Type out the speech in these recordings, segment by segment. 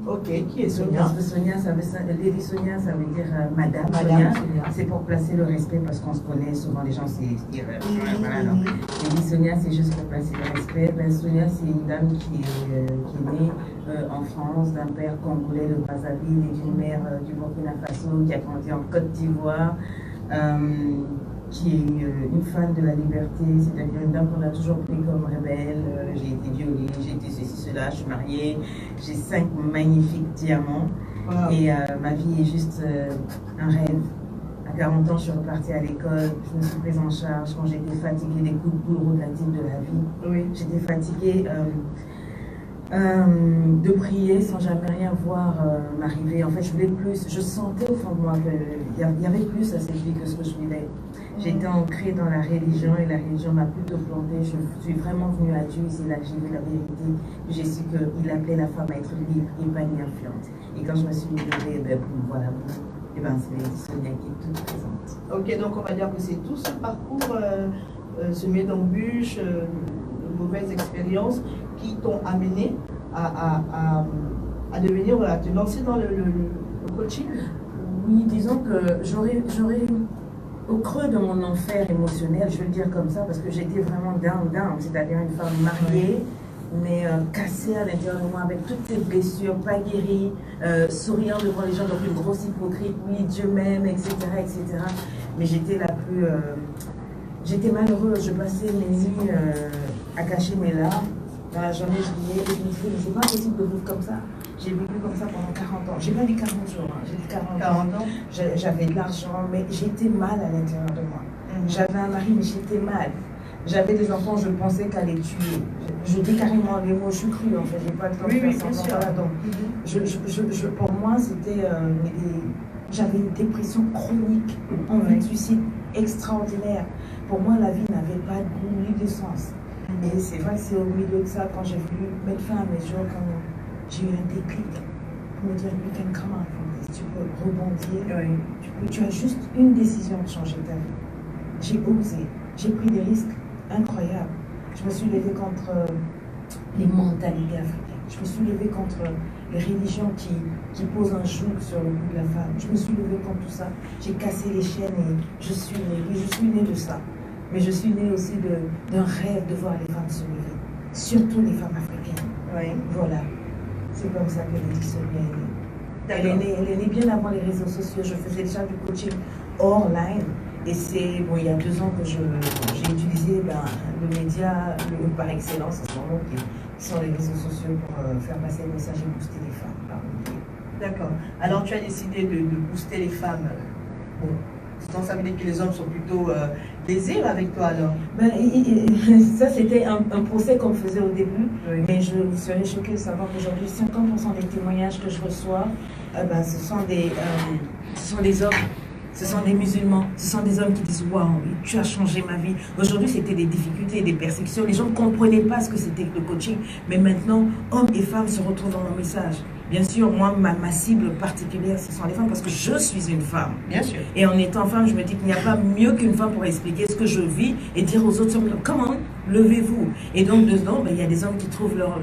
Ok, qui est Sonia? Parce que Sonia, Lady Sonia, ça veut dire Madame Sonia. C'est pour placer le respect parce qu'on se connaît souvent, les gens se disent voilà, non. Lady Sonia, c'est juste pour placer le respect. Ben, Sonia, c'est une dame qui est née en France d'un père congolais de Brazzaville et d'une mère du Burkina Faso qui a grandi en Côte d'Ivoire. Qui est une fan de la liberté, c'est-à-dire une dame qu'on a toujours pris comme rebelle. J'ai été violée, j'ai été ceci, cela, je suis mariée, j'ai 5 magnifiques diamants. Wow. Et ma vie est juste un rêve. À 40 ans, je suis repartie à l'école, je me suis prise en charge quand j'étais fatiguée des coups de boule relatives de la vie. Oui. J'étais fatiguée de prier sans jamais rien voir m'arriver. En fait, je voulais plus. Je sentais au fond de moi qu'il y avait plus à cette vie que ce que je vivais. J'étais ancrée dans la religion et la religion m'a plutôt plantée. Je suis vraiment venue à Dieu, c'est là que j'ai vu la vérité. J'ai su qu'il appelait la femme à être libre et pas une influente. Et quand je me suis levée, voilà, c'est Lady Sonia qui est toute présente. Ok, donc on va dire que c'est tout ce parcours semé d'embûches, de mauvaises expériences qui t'ont amené à devenir, à te lancer dans le coaching. Oui, disons que j'aurais au creux de mon enfer émotionnel, je veux le dire comme ça, parce que j'étais vraiment down, c'est-à-dire une femme mariée, mais cassée à l'intérieur de moi, avec toutes ces blessures, pas guéries, souriant devant les gens, donc une grosse hypocrite, oui, Dieu m'aime, etc., etc. Mais j'étais j'étais malheureuse, je passais mes nuits à cacher mes larmes. Dans la journée, je disais, mais c'est pas possible de vivre comme ça. J'ai vécu comme ça pendant 40 ans. J'ai pas dit 40 jours, j'ai dit 40 ans. J'avais de l'argent, mais j'étais mal à l'intérieur de moi. J'avais un mari, mais j'étais mal. J'avais des enfants, je pensais qu'à les tuer. Je dis carrément les mots, je suis crue en fait, j'ai pas le temps de faire ça. Voilà, donc, pour moi, c'était. J'avais une dépression chronique, envie de suicide extraordinaire. Pour moi, la vie n'avait pas de goût ni de sens. Et c'est vrai que c'est au milieu de ça, quand j'ai voulu mettre fin à mes jours, quand j'ai eu un déclic pour me dire, you can come out from this. Tu peux rebondir, tu as juste une décision de changer ta vie. J'ai osé, j'ai pris des risques incroyables. Je me suis levée contre les mentalités africaines. Je me suis levée contre les religions qui posent un joug sur le cou de la femme. Je me suis levée contre tout ça. J'ai cassé les chaînes et je suis née de ça. Mais je suis née aussi d'un rêve de voir les femmes se lever. Surtout les femmes africaines. Oui. Voilà. C'est comme ça que Lady Sonia est née. Elle est née bien avant les réseaux sociaux. Je faisais déjà du coaching hors ligne. Et c'est il y a 2 ans que j'ai utilisé le média par excellence en ce moment qui sont les réseaux sociaux pour faire passer le message et booster les femmes. D'accord. Alors tu as décidé de booster les femmes. Bon. Donc ça veut dire que les hommes sont plutôt lésés avec toi alors? Ça c'était un procès qu'on faisait au début, mais je serais choquée de savoir qu'aujourd'hui 50% des témoignages que je reçois, ce sont des hommes. Ce sont des musulmans, ce sont des hommes qui disent « Waouh, tu as changé ma vie ». Aujourd'hui, c'était des difficultés et des persécutions. Les gens ne comprenaient pas ce que c'était que le coaching. Mais maintenant, hommes et femmes se retrouvent dans mon message. Bien sûr, moi, ma cible particulière, ce sont les femmes parce que je suis une femme. Bien sûr. Et en étant femme, je me dis qu'il n'y a pas mieux qu'une femme pour expliquer ce que je vis et dire aux autres « Comment levez-vous ». Et donc, dedans, il y a des hommes qui trouvent leur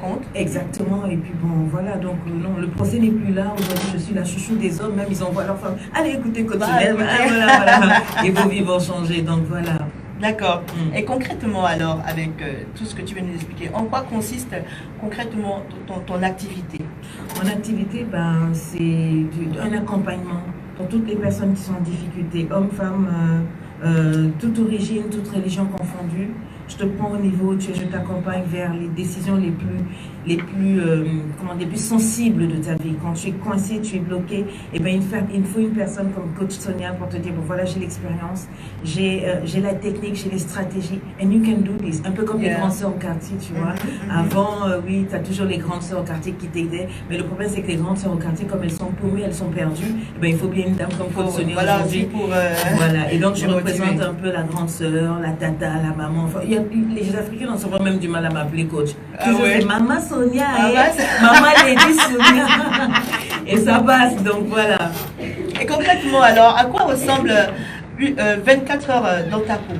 compte. Exactement. Et puis bon, voilà. Donc, non, le procès n'est plus là. Aujourd'hui, je suis la chouchou des hommes. Même, ils envoient leurs femmes. Allez, écoutez, continuez. Voilà. Et vos vies vont changer. Donc, voilà. D'accord. Et concrètement alors, avec tout ce que tu viens de nous expliquer, en quoi consiste concrètement ton activité? Mon activité, c'est un accompagnement pour toutes les personnes qui sont en difficulté, hommes, femmes, toute origine, toute religion confondue. Je te prends au niveau, je t'accompagne vers les décisions les plus sensibles de ta vie. Quand tu es coincé, tu es bloqué, et il faut une personne comme coach Sonia pour te dire, bon voilà, j'ai l'expérience, j'ai la technique, j'ai les stratégies, and you can do this. Un peu comme les grandes sœurs au quartier, tu vois. Avant, oui, tu as toujours les grandes sœurs au quartier qui t'aidaient, mais le problème c'est que les grandes sœurs au quartier, comme elles sont paumées, elles sont perdues, il faut bien une dame comme coach Sonia aujourd'hui. Voilà, et donc je représente un peu la grande sœur, la tata, la maman. Enfin, les Africains ont souvent même du mal à m'appeler coach. C'est Maman Sonia Maman Lady Sonia. Et ça passe, donc voilà. Et concrètement alors, à quoi ressemble 24 heures dans ta peau?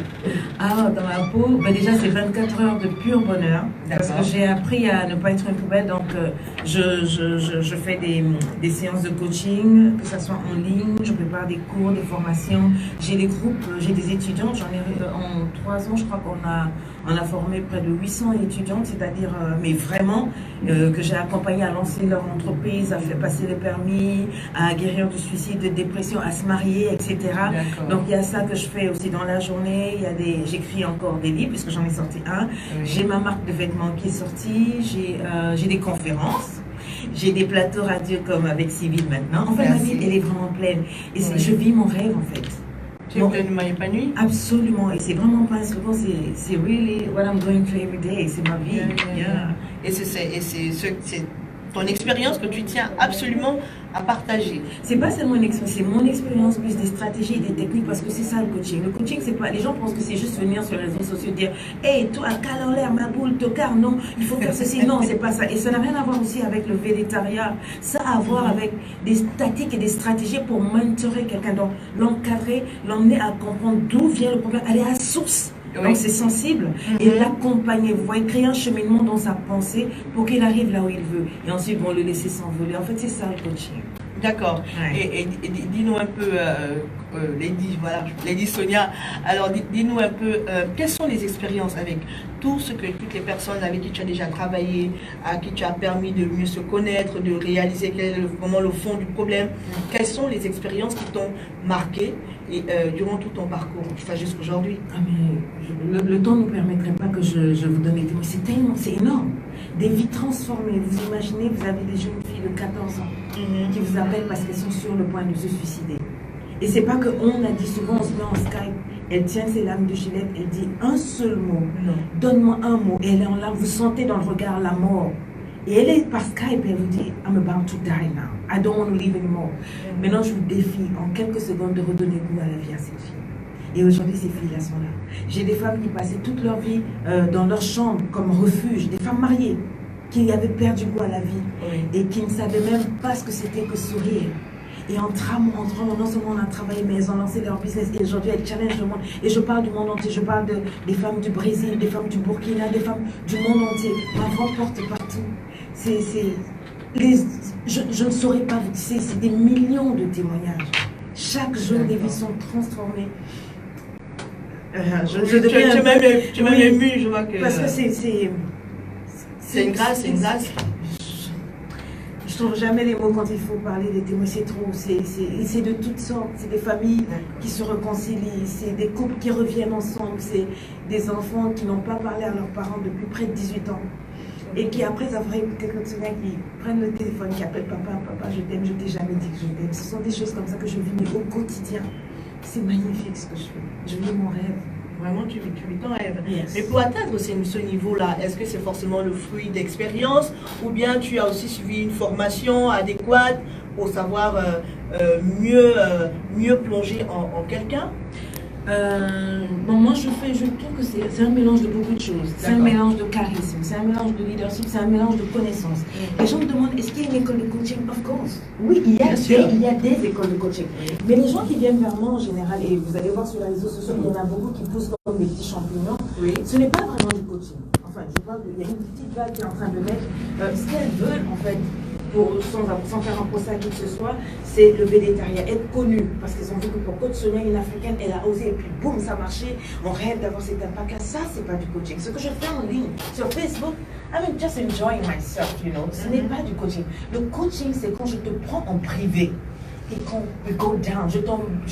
Ah, dans ma peau, ben déjà c'est 24 heures de pur bonheur. Parce que j'ai appris à ne pas être une poubelle. Donc je fais des séances de coaching, que ce soit en ligne, je prépare des cours, des formations. J'ai des groupes, j'ai des étudiants. J'en ai en 3 ans, je crois on a formé près de 800 étudiantes, c'est-à-dire, mais vraiment, que j'ai accompagné à lancer leur entreprise, à faire passer le permis, à guérir du suicide, de dépression, à se marier, etc. Donc il y a ça que je fais aussi dans la journée. Il y a j'écris encore des livres, puisque j'en ai sorti un. Oui. J'ai ma marque de vêtements qui est sortie. J'ai des conférences. J'ai des plateaux radio comme avec Civil maintenant. En fait, ma vie, elle est vraiment pleine. Et je vis mon rêve, en fait. Tu es pleinement épanouie? Absolument. Et c'est vraiment pas un slogan, c'est really what I'm going through every day. C'est ma vie. Et c'est ton expérience que tu tiens absolument à partager. C'est pas seulement une expérience, c'est mon expérience plus des stratégies et des techniques, parce que c'est ça le coaching. Le coaching, c'est pas, les gens pensent que c'est juste venir sur les réseaux sociaux et dire hey, toi, cale en l'air, ma boule, tocard, non, il faut faire ceci. Non, c'est pas ça. Et ça n'a rien à voir aussi avec le végétariat. Ça a à voir avec des tactiques et des stratégies pour mentorer quelqu'un, donc l'encadrer, l'emmener à comprendre d'où vient le problème, aller à la source. Donc c'est sensible et l'accompagner, vous voyez, créer un cheminement dans sa pensée pour qu'il arrive là où il veut. Et ensuite, bon, le laisser s'envoler. En fait, c'est ça le coaching. D'accord. Et dis-nous un peu, Lady Sonia, alors dis-nous un peu, quelles sont les expériences avec toutes les personnes avec qui tu as déjà travaillé, à qui tu as permis de mieux se connaître, de réaliser quel est vraiment le fond du problème. Quelles sont les expériences qui t'ont marqué durant tout ton parcours, jusqu'à aujourd'hui? Le temps ne nous permettrait pas que je vous donne les témoins. C'est énorme. Des vies transformées. Vous imaginez, vous avez des jeunes filles de 14 ans qui vous appellent parce qu'elles sont sur le point de se suicider. Et c'est pas qu'on a dit souvent, on se met en Skype, elle tient ses lames de Gillette, elle dit un seul mot, donne-moi un mot, et elle est en larmes, vous sentez dans le regard la mort. Et elle est par Skype, elle vous dit I'm about to die now, I don't want to live anymore. Maintenant, je vous défie en quelques secondes de redonner goût à la vie à cette fille. Et aujourd'hui, ces filles-là sont là. J'ai des femmes qui passaient toute leur vie dans leur chambre comme refuge, des femmes mariées qui avaient perdu goût à la vie et qui ne savaient même pas ce que c'était que sourire. Et en entrant, non seulement on a travaillé, mais elles ont lancé leur business et aujourd'hui elles challengent le monde. Et je parle du monde entier, je parle des femmes du Brésil, des femmes du Burkina, des femmes du monde entier. Ma voix porte partout. Je ne saurais pas vous dire, c'est des millions de témoignages. Chaque jour, les vies sont transformées. Tu m'as ému, je vois que... Parce que c'est une grâce, c'est une grâce. Je trouve jamais les mots quand il faut parler des témoins, c'est trop. C'est de toutes sortes, c'est des familles qui se réconcilient, c'est des couples qui reviennent ensemble, c'est des enfants qui n'ont pas parlé à leurs parents depuis près de 18 ans. Et qui après avoir écouté Claude Sonia, qui prennent le téléphone, qui appellent papa, je t'aime, je t'ai jamais dit que je t'aime. Ce sont des choses comme ça que je vis au quotidien. C'est magnifique ce que je fais. Je vis mon rêve. Vraiment, tu vis ton rêve. Yes. Mais pour atteindre ce niveau-là, est-ce que c'est forcément le fruit d'expérience ou bien tu as aussi suivi une formation adéquate pour savoir mieux plonger en quelqu'un? Moi je trouve que c'est un mélange de beaucoup de choses. C'est un mélange de charisme, c'est un mélange de leadership, c'est un mélange de connaissances. Les gens me demandent est-ce qu'il y a une école de coaching? Of course. Oui, il y a des écoles de coaching. Mais les gens qui viennent vers moi en général, et vous allez voir sur les réseaux sociaux, il y en a beaucoup qui poussent comme des petits champignons. Ce n'est pas vraiment du coaching. Enfin, je parle il y a une petite vague qui est en train de naître. Ce qu'elles veulent en fait, sans faire un procès à qui que ce soit, c'est le végétarien, être connu, parce qu'ils ont vu que pour Claude Sonia, une africaine, elle a osé, et puis boum, ça a marché, on rêve d'avoir cet impact-là. Ça, c'est pas du coaching. Ce que je fais en ligne, sur Facebook, I'm just enjoying myself, you know. Ce n'est pas du coaching. Le coaching, c'est quand je te prends en privé, et quand we go down, je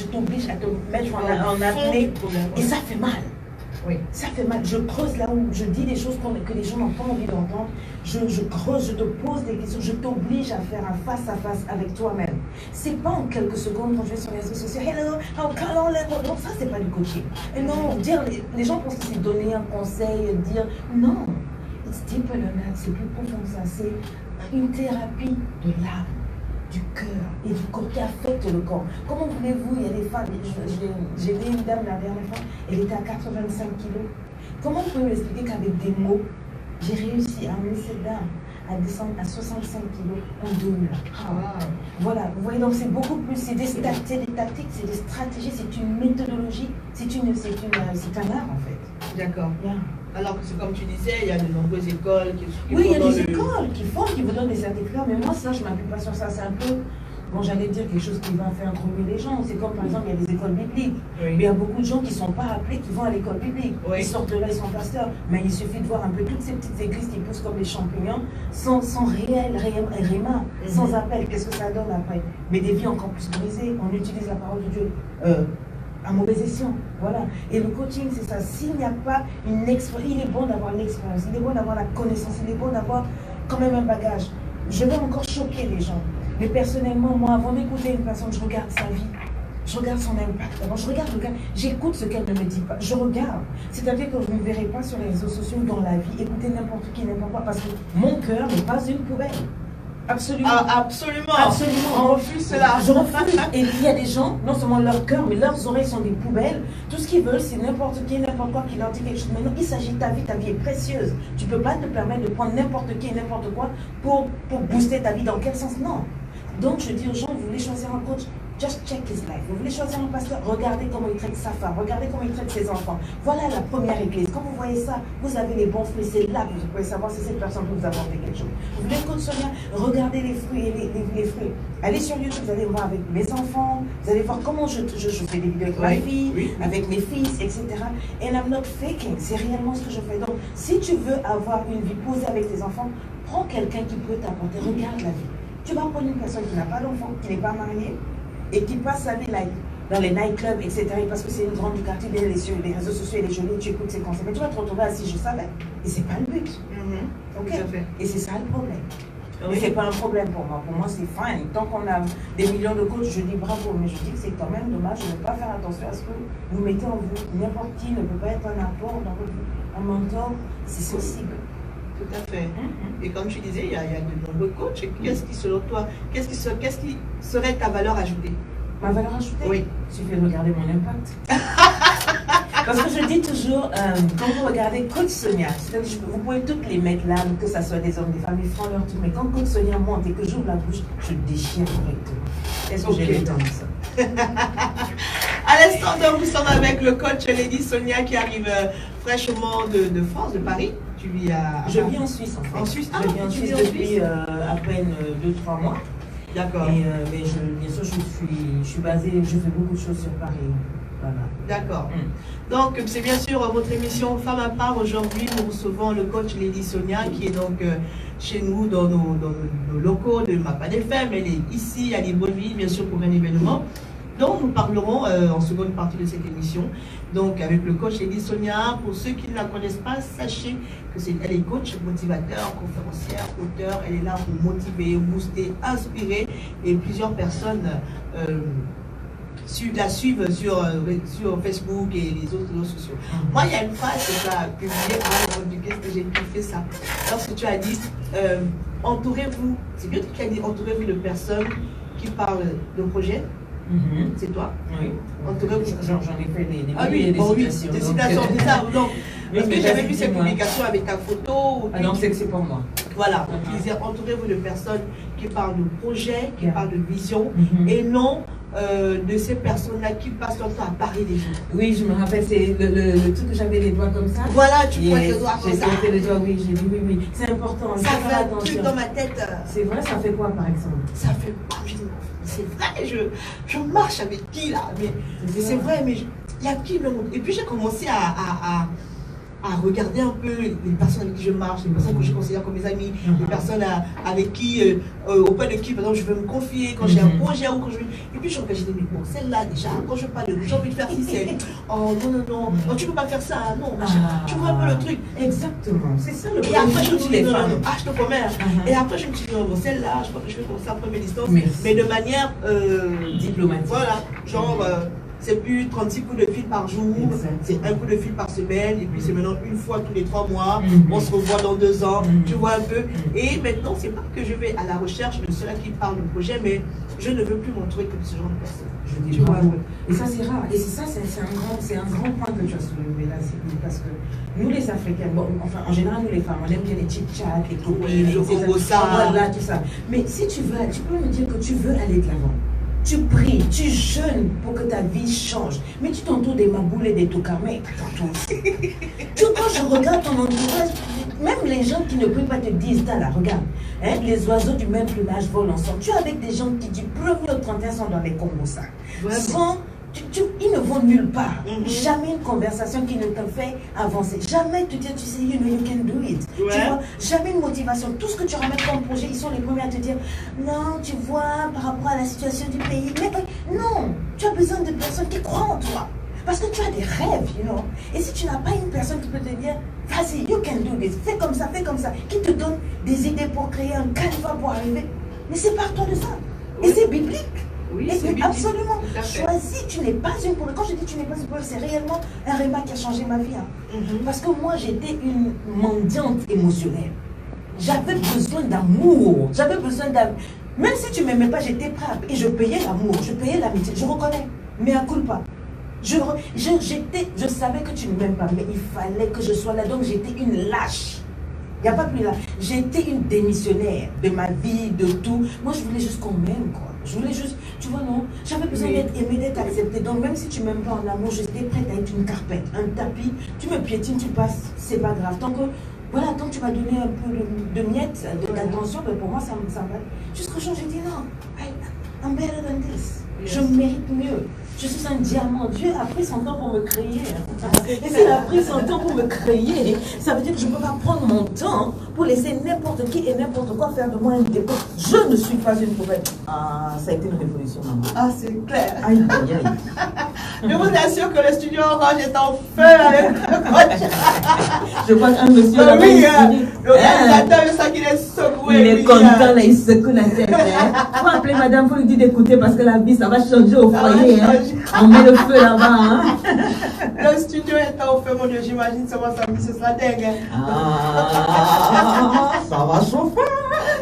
t'oblige à te mettre en apnée, et ça fait mal. Oui. Ça fait mal. Je creuse là où je dis des choses que les gens n'ont pas envie d'entendre. Je creuse, je te pose des questions, je t'oblige à faire un face-à-face avec toi-même. C'est pas en quelques secondes quand je vais sur les réseaux sociaux. Hello, non, ça c'est pas du coaching. Et non, les gens pensent que c'est donner un conseil, dire non. It's deeper than that, c'est plus profond que ça. C'est une thérapie de l'âme, du cœur et du corps qui affecte le corps. Comment voulez-vous, il y a des femmes, j'ai vu une dame la dernière fois, elle était à 85 kilos. Comment vous pouvez m'expliquer qu'avec des mots, j'ai réussi à amener cette dame à descendre à 65 kilos en 2 mois. Ah, Voilà, vous voyez, donc c'est beaucoup plus, c'est des tactiques, c'est des stratégies, c'est une méthodologie, c'est un art en fait. d'accord. Yeah. Alors que c'est comme tu disais, il y a de nombreuses écoles qui Oui, il y a font des dans le- écoles qui vous donnent des certificats, mais moi, ça, je ne m'appuie pas sur ça. C'est un peu, bon, j'allais dire quelque chose qui va faire grouiller les gens. C'est comme, par exemple, il y a des écoles bibliques. Mais il y a beaucoup de gens qui ne sont pas appelés, qui vont à l'école biblique. Oui. Ils sortent de là, ils sont pasteurs. Mais il suffit de voir un peu toutes ces petites églises qui poussent comme des champignons, sans réel réma, sans appel. Qu'est-ce que ça donne après? Mais des vies encore plus brisées. On utilise la parole de Dieu à mauvais escient. Voilà. Et le coaching, c'est ça. S'il n'y a pas une expérience, il est bon d'avoir l'expérience, il est bon d'avoir la connaissance, il est bon d'avoir quand même un bagage. Je vais encore choquer les gens. Mais personnellement, moi, avant d'écouter une personne, je regarde sa vie. Je regarde son impact. D'abord, je regarde le gars, j'écoute ce qu'elle ne me dit pas. Je regarde. C'est-à-dire que je ne verrai pas sur les réseaux sociaux ou dans la vie écouter n'importe qui, n'importe quoi, parce que mon cœur n'est pas une poubelle. Absolument. Ah, absolument. Absolument. On refuse cela. Je refuse. Et il y a des gens, non seulement leur cœur, mais leurs oreilles sont des poubelles. Tout ce qu'ils veulent, c'est n'importe qui, n'importe quoi qui leur dit quelque chose. Mais non, il s'agit de ta vie est précieuse. Tu ne peux pas te permettre de prendre n'importe qui et n'importe quoi pour booster ta vie. Dans quel sens? Non. Donc je dis aux gens, vous voulez choisir un coach? Just check his life. Vous voulez choisir un pasteur? Regardez comment il traite sa femme, regardez comment il traite ses enfants. Voilà la première église. Quand vous voyez ça, vous avez les bons fruits. C'est là que vous pouvez savoir si cette personne peut vous apporter quelque chose. Vous voulez coach Sonia? Regardez les fruits et les fruits. Allez sur YouTube, vous allez voir avec mes enfants, vous allez voir comment je fais des vidéos avec ma fille, avec mes fils, etc. And I'm not faking. C'est réellement ce que je fais. Donc, si tu veux avoir une vie posée avec tes enfants, prends quelqu'un qui peut t'apporter. Regarde la vie. Tu vas prendre une personne qui n'a pas d'enfant, qui n'est pas mariée, et qui passe sa vie dans les nightclubs, etc. Parce que c'est une grande du quartier, les réseaux sociaux, elle est jolie, tu écoutes ses conseils. Mais tu vas te retrouver assis, je savais. Et c'est pas le but. Ok. Tout à fait. Et c'est ça le problème. Oui. Mais c'est pas un problème pour moi. Pour moi, c'est fine. Tant qu'on a des millions de coachs, je dis bravo. Mais je dis que c'est quand même dommage de ne pas faire attention à ce que vous mettez en vous. N'importe qui ne peut pas être un apport dans votre vie. Un mentor, c'est sensible. Tout à fait. Et comme tu disais, il y a de nombreux coachs. Qu'est-ce qui, selon toi, qu'est-ce qui serait ta valeur ajoutée? Ma valeur ajoutée? Oui. Il suffit de regarder mon impact. Parce que je dis toujours, quand vous regardez Coach Sonia, vous pouvez toutes les mettre là, que ce soit des hommes, des femmes, ils font leur truc. Mais quand Coach Sonia monte et que j'ouvre la bouche, je déchire correctement. Est-ce que j'ai le temps de ça? À l'instant, donc, nous sommes avec le coach Lady Sonia qui arrive fraîchement de France, de Paris. Tu vis à Je vis en Suisse en fait. En Suisse? Je vis en Suisse depuis à peine 2-3 mois. D'accord. Mais bien sûr, je suis basée, je fais beaucoup de choses sur Paris. Voilà. D'accord. Donc, c'est bien sûr votre émission Femme à part. Aujourd'hui, nous recevons le coach Lady Sonia qui est donc chez nous dans nos locaux de Mappan FM. Elle est ici à Libreville, bien sûr, pour un événement. Donc, nous parlerons en seconde partie de cette émission. Donc, avec le coach Lady Sonia. Pour ceux qui ne la connaissent pas, sachez que elle est coach, motivateur, conférencière, auteur. Elle est là pour motiver, booster, inspirer. Et plusieurs personnes la suivent sur Facebook et les autres réseaux sociaux. Moi, il y a une phrase que tu as publiée, qu'est-ce que j'ai kiffé ça. Lorsque tu as dit, entourez-vous, c'est bien que tu as dit, entourez-vous de personnes qui parlent de projets. C'est toi? Oui. Entourez-vous. J'en ai fait des Ah oui, des citations. C'est ça. Donc, parce que j'avais vu cette publication avec ta photo. Ah non, c'est que c'est pour moi. Voilà. Tu disais, entourez-vous de personnes qui parlent de projets, qui parlent de vision, et non de ces personnes-là qui passent leur temps à parler des gens. Oui, je me rappelle, c'est le truc que j'avais les doigts comme ça. Voilà, tu pointes les doigts comme ça. J'ai pointé les doigts, oui, j'ai dit oui. C'est important. Ça fait un truc dans ma tête. C'est vrai, ça fait quoi par exemple? Ça fait quoi? C'est vrai, je marche avec qui là? Mais c'est vrai, mais il y a qui me montre? Et puis j'ai commencé à regarder un peu les personnes avec qui je marche, les personnes que je considère comme mes amis, les personnes avec qui, auprès de qui, par exemple, je veux me confier quand j'ai un projet ou quand je veux... Et puis je regarde, je dis, mais bon, celle-là déjà, quand je parle de j'ai envie de faire ci, c'est oh non, tu peux pas faire ça, non, tu vois un peu le truc. Exactement, c'est ça le problème. Et après, je me suis dit, non, je te promets. Et après, je me suis dit, bon, celle-là, je crois que je vais commencer à première distance, merci. Mais de manière diplomatique. Voilà, genre. C'est plus 36 coups de fil par jour, c'est un coup de fil par semaine, et puis c'est maintenant une fois tous les 3 mois, on se revoit dans 2 ans, tu vois un peu. Et maintenant, c'est pas que je vais à la recherche de ceux-là qui parlent de projet, mais je ne veux plus m'entourer que de ce genre de personnes. Je dis bravo. Et ça, c'est rare. Et ça, c'est un grand point que tu as soulevé là, Sylvie, parce que nous, les Africains, bon, enfin, en général, nous, les femmes, on aime bien les chit-chats, les copines, voilà, tout ça. Mais si tu veux, tu peux me dire que tu veux aller de l'avant. Tu pries, tu jeûnes pour que ta vie change. Mais tu t'entoures des maboules et des toukamés. Tu vois, quand je regarde ton entourage, même les gens qui ne prient pas te disent, là, regarde, hein, les oiseaux du même plumage volent ensemble. Tu es avec des gens qui du 1er au 31 sont dans les Congos, ça. Ils ne vont nulle part. Jamais une conversation qui ne te fait avancer. Jamais te dire, tu sais, you can do it. Tu vois, jamais une motivation. Tout ce que tu ramènes comme projet, ils sont les premiers à te dire, non, tu vois, par rapport à la situation du pays. Mais non, tu as besoin de personnes qui croient en toi. Parce que tu as des rêves, you know. Et si tu n'as pas une personne qui peut te dire, vas-y, you can do this, fais comme ça, qui te donne des idées pour créer un canevas pour arriver, mais c'est par toi de ça. Et c'est biblique. Oui, c'est absolument. Choisis, tu n'es pas une poule. Quand je dis tu n'es pas une poule, c'est réellement un réma qui a changé ma vie. Hein. Parce que moi, j'étais une mendiante émotionnelle. J'avais besoin d'amour. J'avais besoin d'amour. Même si tu ne m'aimais pas, j'étais prête. Et je payais l'amour, je payais l'amitié. Je reconnais. Mais à coup pas. Je savais que tu ne m'aimes pas, mais il fallait que je sois là. Donc j'étais une lâche. Il n'y a pas plus là. J'étais une démissionnaire de ma vie, de tout. Moi, je voulais juste qu'on m'aime, quoi. Je voulais juste, tu vois, non, j'avais besoin d'être aimée, d'être acceptée. Donc, même si tu ne m'aimes pas en amour, j'étais prête à être une carpette, un tapis. Tu me piétines, tu passes, c'est pas grave. Tant que, voilà, tant que tu m'as donné un peu de miettes, d'attention, ben pour moi, ça va. Jusqu'au jour, j'ai dit non, I'm better than this. Je mérite mieux. Je suis un diamant. Dieu a pris son temps pour me créer. Et s'il a pris son temps pour me créer, ça veut dire que je ne peux pas prendre mon temps pour laisser n'importe qui et n'importe quoi faire de moi un dépôt. Je ne suis pas une poubelle. Ah, ça a été une révolution, maman. Ah, c'est clair. Aïe, aïe, aïe. Je vous assure que le studio orange est en feu avec le coach. Je vois qu'un monsieur oui, le réalisateur, je sens qu'il est secoué. Il est content, là, il secoue la tête. Il faut appeler madame, il faut lui dire d'écouter parce que la vie, ça va changer au foyer. On met le feu là-bas. Hein. Le studio est en feu, mon Dieu, j'imagine comment ça ce sera dingue. Ça va chauffer.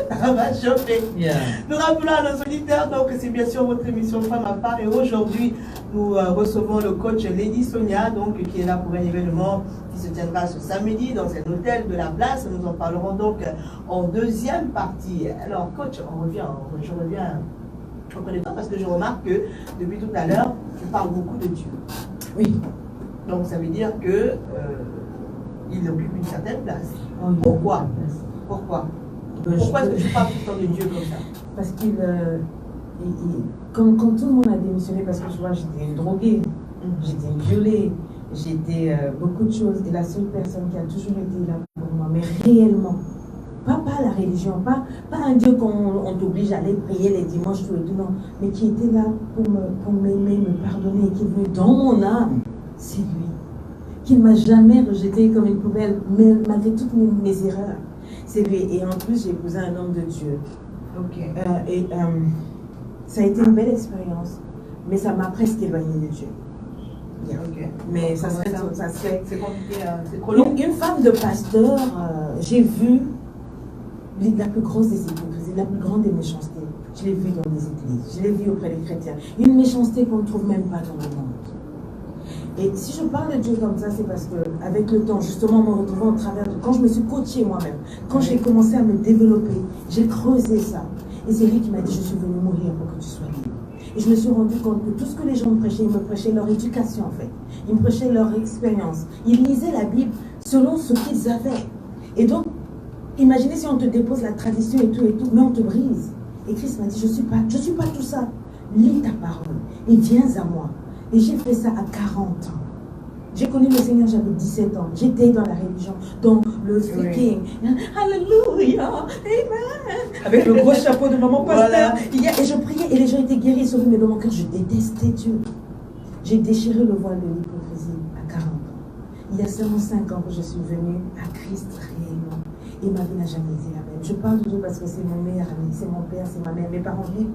Ça va chauffer. Yeah. Nous rappelons à nos auditeurs donc, que c'est bien sûr votre émission Femme à part. Et aujourd'hui, nous recevons le coach Lady Sonia, donc, qui est là pour un événement qui se tiendra ce samedi dans un hôtel de la place. Nous en parlerons donc en deuxième partie. Alors, coach, je reviens. Je ne connais pas parce que je remarque que depuis tout à l'heure, tu parles beaucoup de Dieu. Oui. Donc ça veut dire que il occupe une certaine place. Oh, Pourquoi Pourquoi est-ce que tu parles tout le temps de Dieu comme ça? Parce qu'il, comme tout le monde a démissionné, parce que je vois, j'étais une droguée, j'étais une violée, j'étais beaucoup de choses. Et la seule personne qui a toujours été là pour moi, mais réellement, pas la religion, pas un Dieu qu'on t'oblige à aller prier les dimanches, tout et tout, non, mais qui était là pour m'aimer, me pardonner, qui est venu dans mon âme, c'est lui. Qui ne m'a jamais rejeté comme une poubelle, mais malgré toutes mes erreurs. C'est lui. Et en plus, j'ai épousé un homme de Dieu. Ok. Ça a été une belle expérience, mais ça m'a presque éloigné de Dieu. Yeah. Ok. Mais ça serait. C'est compliqué, c'est trop long. Une femme de pasteur, j'ai vu la plus grosse des hypocrisies, la plus grande des méchancetés. Je l'ai vue dans les églises, je l'ai vue auprès des chrétiens. Une méchanceté qu'on ne trouve même pas dans le monde. Et si je parle de Dieu comme ça, c'est parce que avec le temps, justement, en me retrouvant au travers de... Quand je me suis coachée moi-même, quand j'ai commencé à me développer, j'ai creusé ça. Et c'est lui qui m'a dit, je suis venu mourir pour que tu sois libre. Et je me suis rendu compte que tout ce que les gens me prêchaient, ils me prêchaient leur éducation en fait. Ils me prêchaient leur expérience. Ils lisaient la Bible selon ce qu'ils avaient. Et donc, imaginez si on te dépose la tradition et tout, mais on te brise. Et Christ m'a dit, je suis pas tout ça. Lis ta parole et viens à moi. Et j'ai fait ça à 40 ans. J'ai connu le Seigneur, j'avais 17 ans. J'étais dans la religion, dans le speaking. Oui. Alléluia, Amen. Avec le gros chapeau de maman pasteur. Voilà. Et je priais et les gens étaient guéris et sauvés. Mais dans mon cœur, je détestais Dieu. J'ai déchiré le voile de l'hypocrisie à 40 ans. Il y a seulement 5 ans que je suis venue à Christ réellement. Et ma vie n'a jamais été la même. Je parle de Dieu parce que c'est mon meilleur ami, c'est mon père, c'est ma mère, mes parents vivent.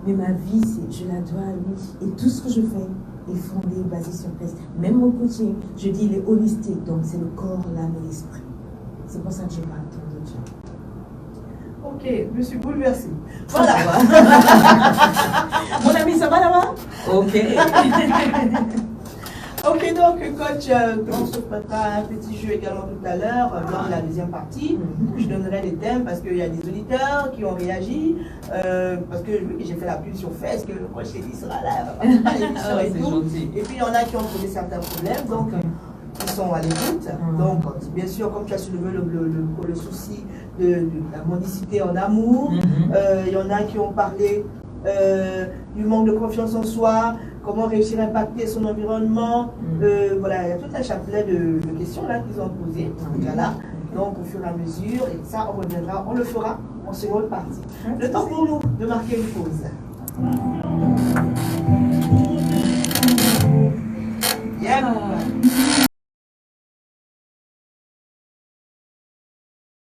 Mais ma vie, je la dois à lui. Et tout ce que je fais est fondé, basé sur Christ. Même mon coaching, je dis, il est holistique. Donc c'est le corps, l'âme et l'esprit. C'est pour ça que je parle tant de Dieu. Ok, je suis bouleversée. Voilà. Mon ami, ça va là-bas? Ok. Ok, donc coach, on se fera un petit jeu également tout à l'heure dans la deuxième partie. Je donnerai des thèmes parce qu'il y a des auditeurs qui ont réagi. Parce que oui, j'ai fait la pub sur Facebook, que le coach Eddie sera là, à l'émission et tout. Gentil. Et puis il y en a qui ont posé certains problèmes, donc ils sont à l'écoute. Donc bien sûr, comme tu as soulevé le souci de la mendicité en amour, il y en a qui ont parlé du manque de confiance en soi, comment réussir à impacter son environnement. Voilà, il y a tout un chapelet de questions là qu'ils ont posées là. Donc au fur et à mesure, et ça on reviendra, on le fera en seconde partie. Le temps pour nous de marquer une pause.